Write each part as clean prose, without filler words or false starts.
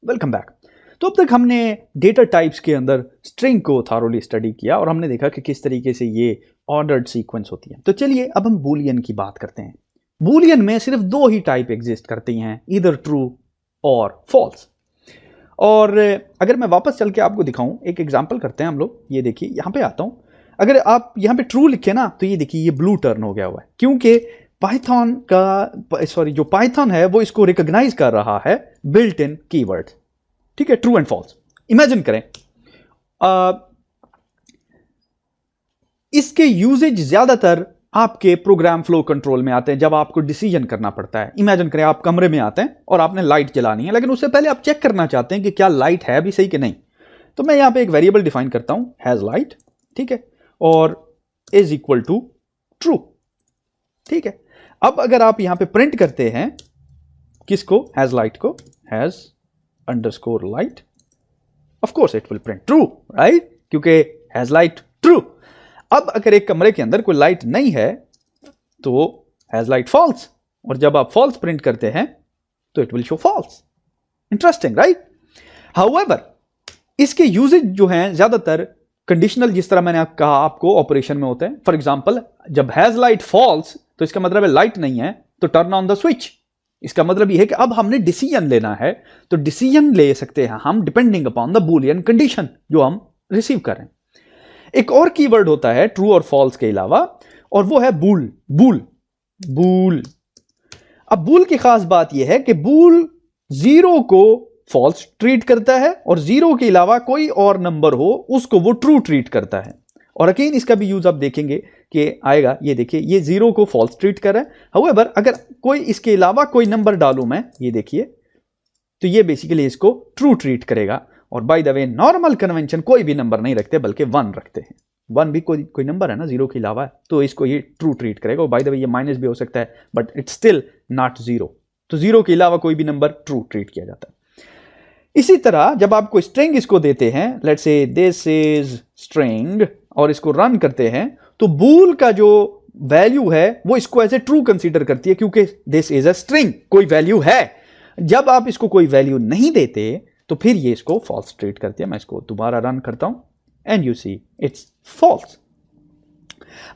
Welcome back. तो अब तक हमने डेटा टाइप्स के अंदर स्ट्रिंग को थॉरोली स्टडी किया और हमने देखा कि किस तरीके से ये ऑर्डर्ड सीक्वेंस होती है। तो चलिए अब हम बूलियन की बात करते हैं। बूलियन में सिर्फ दो ही टाइप एग्जिस्ट करती हैं, ईदर ट्रू और फॉल्स। और अगर मैं वापस चल के आपको दिखाऊं, एक एग्जांपल करते हैं हम लोग। ये देखिए यहाँ पे आता हूं, अगर आप यहाँ पे ट्रू लिखे ना तो ये देखिए ये ब्लू टर्न हो गया हुआ है, क्योंकि पाइथन जो पाइथन है वो इसको रिकॉग्नाइज कर रहा है बिल्ट इन कीवर्ड। ठीक है, ट्रू एंड फॉल्स। इमेजिन करें इसके यूजेज ज्यादातर आपके प्रोग्राम फ्लो कंट्रोल में आते हैं जब आपको डिसीजन करना पड़ता है। इमेजिन करें आप कमरे में आते हैं और आपने लाइट जलानी है, लेकिन उससे पहले आप चेक करना चाहते हैं कि क्या लाइट है भी सही कि नहीं। तो मैं यहां पे एक वेरिएबल डिफाइन करता हूं, हैज लाइट, ठीक है, और इज इक्वल टू ट्रू। ठीक है, अब अगर आप यहां पे प्रिंट करते हैं किसको, हैज लाइट को, has underscore light, of course it will print true, right, क्योंकि हैज लाइट ट्रू। अब अगर एक कमरे के अंदर कोई लाइट नहीं है तो हैज लाइट फॉल्स, और जब आप फॉल्स प्रिंट करते हैं तो it will show false. Interesting, right. However इसके यूजेज जो हैं ज्यादातर कंडीशनल, जिस तरह मैंने कहा आपको ऑपरेशन में होते हैं। फॉर एग्जांपल जब हैज लाइट फॉल्स तो इसका मतलब है लाइट नहीं है तो टर्न ऑन द स्विच। इसका मतलब यह है कि अब हमने डिसीजन लेना है, तो डिसीजन ले सकते हैं हम depending upon the Boolean condition जो हम रिसीव कर रहे हैं। एक और कीवर्ड होता है ट्रू और फॉल्स के अलावा, और वो है बूल। बूल अब बूल की खास बात यह है कि बूल जीरो को फॉल्स ट्रीट करता है और जीरो के अलावा कोई और नंबर हो उसको वो ट्रू ट्रीट करता है। और अगेन इसका भी यूज आप देखेंगे कि आएगा, ये देखिए ये जीरो को फॉल्स ट्रीट कर रहा है। हाउएवर अगर कोई इसके अलावा कोई नंबर डालूं मैं, ये देखिए, तो ये बेसिकली इसको ट्रू ट्रीट करेगा। और by the way normal convention कोई भी नंबर नहीं रखते बल्कि 1 रखते हैं। 1 भी कोई नंबर है ना जीरो के अलावा, तो इसको ये ट्रू ट्रीट करेगा। और बाय द वे ये माइनस भी हो सकता है but it's still not zero, तो जीरो के अलावा कोई भी नंबर ट्रू ट्रीट किया जाता है। इसी तरह जब आप कोई स्ट्रिंग इसको देते हैं, let's say this is string, और इसको रन करते हैं, तो बूल का जो वैल्यू है वो इसको एज ए ट्रू कंसीडर करती है क्योंकि दिस इज अ स्ट्रिंग, कोई वैल्यू है। जब आप इसको कोई वैल्यू नहीं देते तो फिर ये इसको फॉल्स ट्रीट करती है। मैं इसको दोबारा रन करता हूं and you see it's false.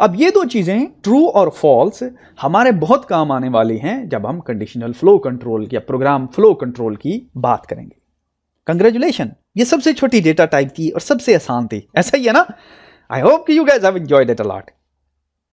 अब ये दो चीजें ट्रू और फॉल्स हमारे बहुत काम आने वाली हैं जब हम कंडीशनल फ्लो कंट्रोल या प्रोग्राम फ्लो कंट्रोल की बात करेंगे। कंग्रेचुलेशन, ये सबसे छोटी डेटा टाइप थी और सबसे आसान थी, ऐसा ही है ना। I hope you guys have enjoyed it a lot.